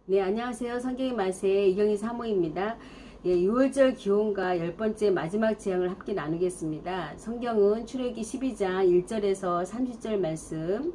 네, 안녕하세요. 성경의 맛의 이경희 사모입니다. 예, 6월절 기원과 10번째 마지막 재앙을 함께 나누겠습니다. 성경은 출애굽기 12장 1절에서 30절 말씀.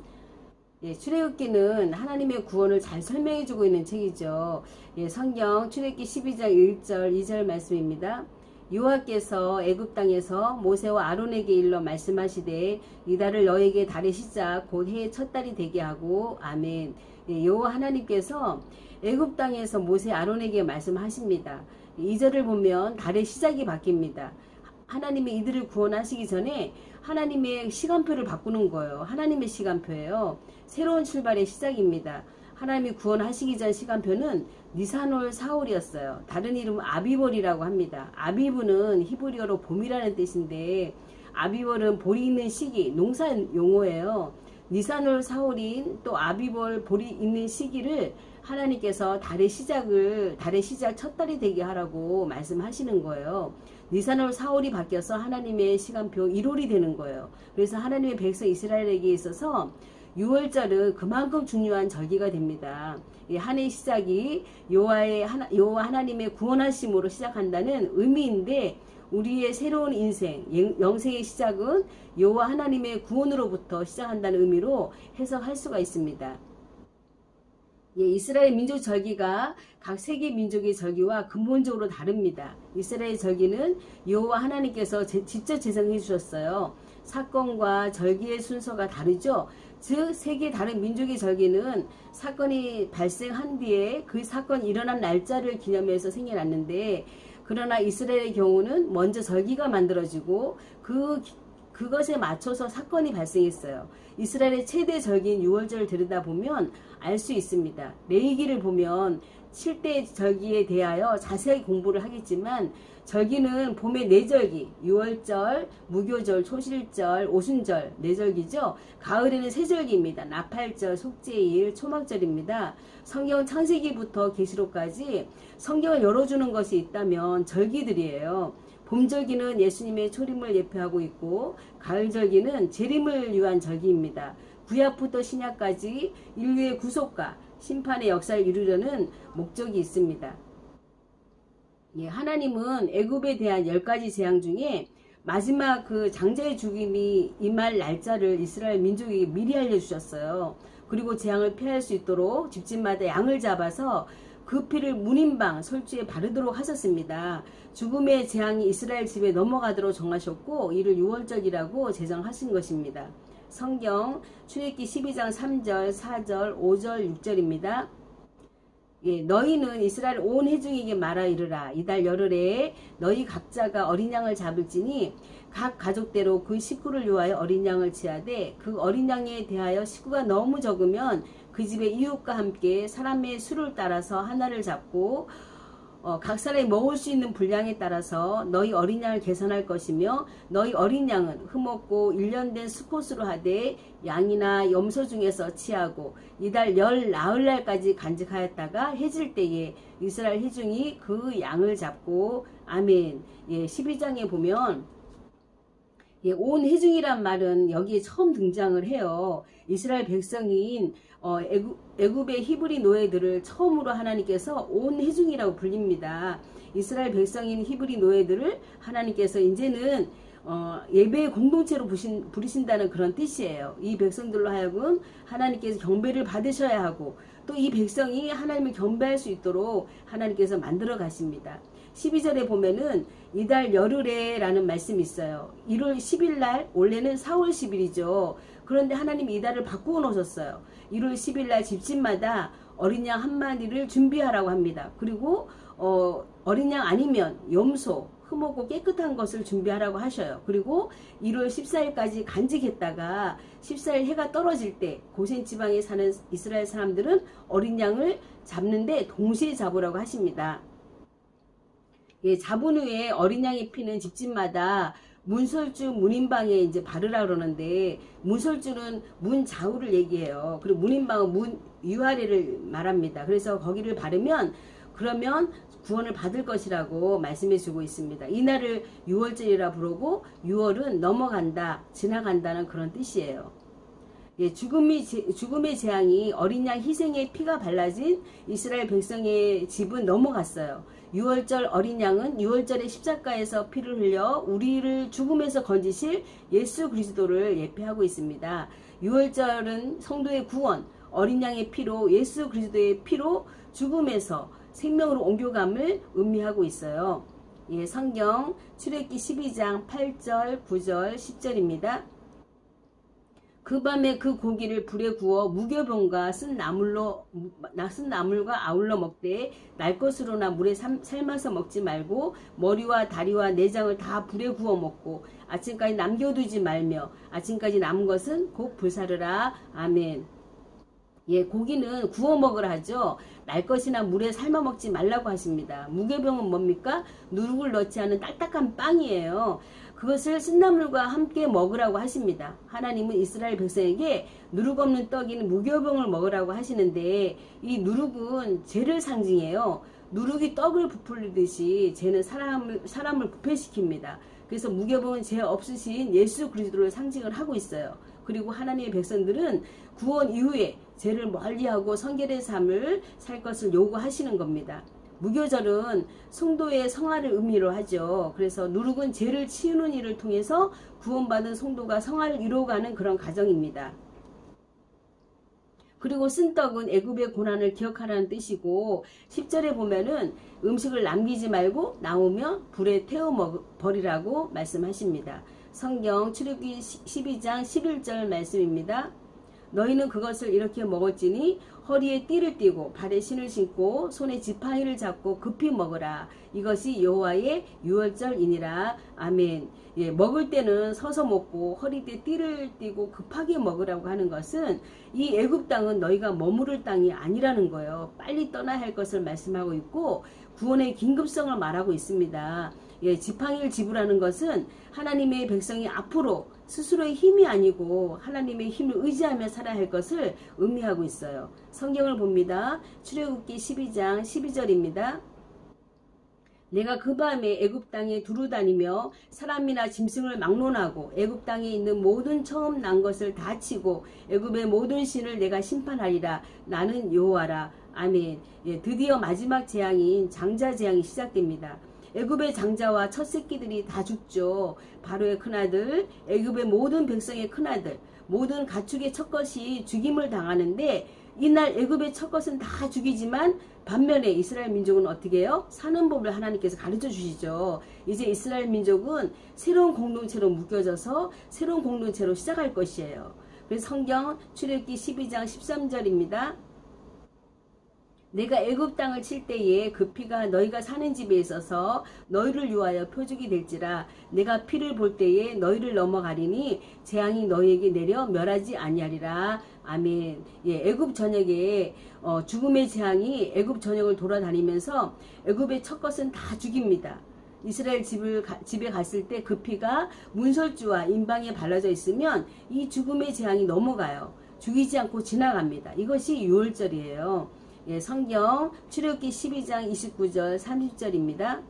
예, 출애굽기는 하나님의 구원을 잘 설명해주고 있는 책이죠. 예, 성경 출애굽기 12장 1절 2절 말씀입니다. 여호와께서 애굽 땅에서 모세와 아론에게 일러 말씀하시되 이 달을 너에게 달의 시작 곧 해의 첫 달이 되게 하고 아멘. 예, 여호와 하나님께서 애굽 땅에서 모세 아론에게 말씀하십니다. 2절을 보면 달의 시작이 바뀝니다. 하나님이 이들을 구원하시기 전에 하나님의 시간표를 바꾸는 거예요. 하나님의 시간표예요. 새로운 출발의 시작입니다. 하나님이 구원하시기 전 시간표는 니산월 사월이었어요. 다른 이름은 아비월이라고 합니다. 아비브는 히브리어로 봄이라는 뜻인데 아비월은 볼이 있는 시기, 농사 용어예요. 니산월 사월인 또 아비월 볼이 있는 시기를 하나님께서 달의 시작 첫 달이 되게 하라고 말씀하시는 거예요. 니산월 사월이 바뀌어서 하나님의 시간표 1월이 되는 거예요. 그래서 하나님의 백성 이스라엘에게 있어서 6월절은 그만큼 중요한 절기가 됩니다. 한 해의 시작이 여호와 하나님의 구원하심으로 시작한다는 의미인데 우리의 새로운 인생, 영생의 시작은 여호와 하나님의 구원으로부터 시작한다는 의미로 해석할 수가 있습니다. 예, 이스라엘 민족 절기가 각 세계 민족의 절기와 근본적으로 다릅니다. 이스라엘 절기는 여호와 하나님께서 직접 제정해 주셨어요. 사건과 절기의 순서가 다르죠. 즉 세계 다른 민족의 절기는 사건이 발생한 뒤에 그 사건이 일어난 날짜를 기념해서 생겨났는데 그러나 이스라엘의 경우는 먼저 절기가 만들어지고 그것에 맞춰서 사건이 발생했어요. 이스라엘의 최대 절기인 6월절을 들여다보면 알 수 있습니다. 레위기를 보면 7대 절기에 대하여 자세히 공부를 하겠지만 절기는 봄의 4절기, 6월절, 무교절, 초실절, 오순절 4절기죠. 가을에는 3절기입니다. 나팔절, 속죄일, 초막절입니다. 성경 창세기부터 계시록까지 성경을 열어주는 것이 있다면 절기들이에요. 봄절기는 예수님의 초림을 예표하고 있고 가을절기는 재림을 위한 절기입니다. 구약부터 신약까지 인류의 구속과 심판의 역사를 이루려는 목적이 있습니다. 예, 하나님은 애굽에 대한 10가지 재앙 중에 마지막 그 장자의 죽임이 임할 날짜를 이스라엘 민족에게 미리 알려주셨어요. 그리고 재앙을 피할 수 있도록 집집마다 양을 잡아서 그 피를 문인방 솔주에 바르도록 하셨습니다. 죽음의 재앙이 이스라엘 집에 넘어가도록 정하셨고 이를 6월절이라고 제정하신 것입니다. 성경 출애굽기 12장 3절, 4절, 5절, 6절입니다. 예, 너희는 이스라엘 온 회중에게 말하 이르라. 이달 열흘에 너희 각자가 어린 양을 잡을지니 각 가족대로 그 식구를 위하여 어린 양을 치하되 그 어린 양에 대하여 식구가 너무 적으면 그 집의 이웃과 함께 사람의 수를 따라서 하나를 잡고 각 사람이 먹을 수 있는 분량에 따라서 너희 어린 양을 계산할 것이며 너희 어린 양은 흠없고 1년 된 수컷으로 하되 양이나 염소 중에서 취하고 이달 열 나흘날까지 간직하였다가 해질 때에 이스라엘 회중이 그 양을 잡고 아멘. 예, 12장에 보면 예, 온 회중이란 말은 여기에 처음 등장을 해요. 이스라엘 백성인 애굽의 히브리 노예들을 처음으로 하나님께서 온 회중이라고 불립니다. 이스라엘 백성인 히브리 노예들을 하나님께서 이제는 예배의 공동체로 부르신다는 그런 뜻이에요. 이 백성들로 하여금 하나님께서 경배를 받으셔야 하고 또 이 백성이 하나님을 경배할 수 있도록 하나님께서 만들어 가십니다. 12절에 보면은 이달 열흘에 라는 말씀이 있어요. 1월 10일날 원래는 4월 10일이죠. 그런데 하나님이 이달을 바꾸어 놓으셨어요. 1월 10일날 집집마다 어린 양 한 마리를 준비하라고 합니다. 그리고 어린 양 아니면 염소, 흠없고 깨끗한 것을 준비하라고 하셔요. 그리고 1월 14일까지 간직했다가 14일 해가 떨어질 때 고센 지방에 사는 이스라엘 사람들은 어린 양을 잡는데 동시에 잡으라고 하십니다. 예, 잡은 후에 어린 양의 피는 집집마다 문설주 문인방에 이제 바르라 그러는데 문설주는 문 좌우를 얘기해요. 그리고 문인방은 문 위아래를 말합니다. 그래서 거기를 바르면 그러면 구원을 받을 것이라고 말씀해 주고 있습니다. 이날을 6월절이라 부르고 6월은 넘어간다, 지나간다는 그런 뜻이에요. 예, 죽음의 재앙이 어린 양 희생의 피가 발라진 이스라엘 백성의 집은 넘어갔어요. 유월절 어린 양은 유월절의 십자가에서 피를 흘려 우리를 죽음에서 건지실 예수 그리스도를 예표하고 있습니다. 유월절은 성도의 구원, 어린 양의 피로 예수 그리스도의 피로 죽음에서 생명으로 옮겨감을 의미하고 있어요. 예, 성경 출애굽기 12장 8절, 9절, 10절입니다. 그 밤에 그 고기를 불에 구워 무교병과 쓴 나물과 아울러 먹되 날 것으로나 물에 삶아서 먹지 말고 머리와 다리와 내장을 다 불에 구워 먹고 아침까지 남겨두지 말며 아침까지 남은 것은 곧 불사르라. 아멘. 예, 고기는 구워 먹으라 하죠. 날 것이나 물에 삶아 먹지 말라고 하십니다. 무교병은 뭡니까? 누룩을 넣지 않은 딱딱한 빵이에요. 그것을 쓴나물과 함께 먹으라고 하십니다. 하나님은 이스라엘 백성에게 누룩 없는 떡인 무교병을 먹으라고 하시는데 이 누룩은 죄를 상징해요. 누룩이 떡을 부풀리듯이 죄는 사람을 부패시킵니다. 그래서 무교병은 죄 없으신 예수 그리스도를 상징을 하고 있어요. 그리고 하나님의 백성들은 구원 이후에 죄를 멀리하고 성결의 삶을 살 것을 요구하시는 겁니다. 무교절은 성도의 성화를 의미로 하죠. 그래서 누룩은 죄를 치우는 일을 통해서 구원받은 성도가 성화를 이루어가는 그런 과정입니다. 그리고 쓴 떡은 애굽의 고난을 기억하라는 뜻이고 10절에 보면은 음식을 남기지 말고 나오면 불에 태워 버리라고 말씀하십니다. 성경 출애굽기 12장 11절 말씀입니다. 너희는 그것을 이렇게 먹을지니 허리에 띠를 띠고 발에 신을 신고 손에 지팡이를 잡고 급히 먹으라. 이것이 여호와의 유월절이니라. 아멘. 예, 먹을 때는 서서 먹고 허리에 띠를 띠고 급하게 먹으라고 하는 것은 이 애굽 땅은 너희가 머무를 땅이 아니라는 거예요. 빨리 떠나야 할 것을 말씀하고 있고 구원의 긴급성을 말하고 있습니다. 예, 지팡이를 지불하는 것은 하나님의 백성이 앞으로 스스로의 힘이 아니고 하나님의 힘을 의지하며 살아야 할 것을 의미하고 있어요. 성경을 봅니다. 출애굽기 12장 12절입니다. 내가 그 밤에 애굽 땅에 두루다니며 사람이나 짐승을 막론하고 애굽 땅에 있는 모든 처음 난 것을 다 치고 애굽의 모든 신을 내가 심판하리라. 나는 여호와라. 아멘. 예, 드디어 마지막 재앙인 장자 재앙이 시작됩니다. 애굽의 장자와 첫 새끼들이 다 죽죠. 바로의 큰아들, 애굽의 모든 백성의 큰아들, 모든 가축의 첫것이 죽임을 당하는데 이날 애굽의 첫것은 다 죽이지만 반면에 이스라엘 민족은 어떻게 해요? 사는 법을 하나님께서 가르쳐 주시죠. 이제 이스라엘 민족은 새로운 공동체로 묶여져서 새로운 공동체로 시작할 것이에요. 그래서 성경 출애굽기 12장 13절입니다. 내가 애굽 땅을 칠 때에 그 피가 너희가 사는 집에 있어서 너희를 위하여 표적이 될지라. 내가 피를 볼 때에 너희를 넘어가리니 재앙이 너희에게 내려 멸하지 아니하리라. 아멘. 예, 애굽 전역에 죽음의 재앙이 애굽 전역을 돌아다니면서 애굽의 첫것은 다 죽입니다. 이스라엘 집에 갔을 때 그 피가 문설주와 임방에 발라져 있으면 이 죽음의 재앙이 넘어가요. 죽이지 않고 지나갑니다. 이것이 유월절이에요. 예, 성경 출애굽기 12장 29절 30절입니다.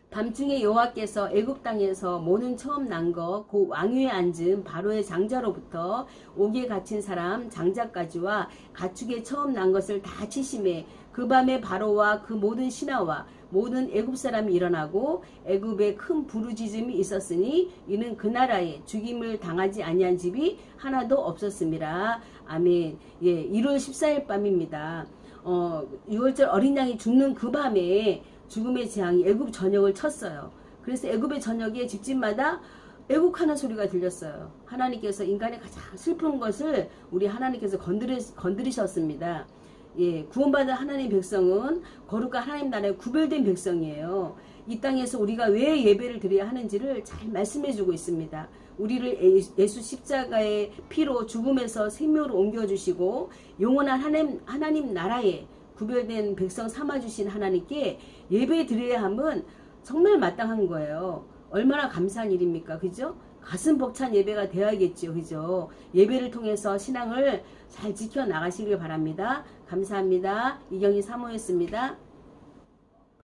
밤중에 여호와께서 애굽 땅에서 모든 처음 난 것 곧 왕위에 앉은 바로의 장자로부터 옥에 갇힌 사람 장자까지와 가축의 처음 난 것을 다 치심에 그 밤에 바로와 그 모든 신하와 모든 애굽 사람이 일어나고 애굽에 큰 부르짖음이 있었으니 이는 그 나라에 죽임을 당하지 아니한 집이 하나도 없었습니다. 아멘. 예, 1월 14일 밤입니다. 6월절 어린 양이 죽는 그 밤에 죽음의 재앙이 애굽 전역을 쳤어요. 그래서 애굽의 전역에 집집마다 애국하는 소리가 들렸어요. 하나님께서 인간의 가장 슬픈 것을 우리 하나님께서 건드리셨습니다. 예, 구원받은 하나님 백성은 거룩한 하나님 나라에 구별된 백성이에요. 이 땅에서 우리가 왜 예배를 드려야 하는지를 잘 말씀해주고 있습니다. 우리를 예수 십자가의 피로 죽음에서 생명으로 옮겨주시고 영원한 하나님 나라에 구별된 백성 삼아주신 하나님께 예배 드려야 함은 정말 마땅한 거예요. 얼마나 감사한 일입니까? 그죠? 가슴 벅찬 예배가 되어야겠죠. 그죠? 예배를 통해서 신앙을 잘 지켜나가시길 바랍니다. 감사합니다. 이경희 사모였습니다.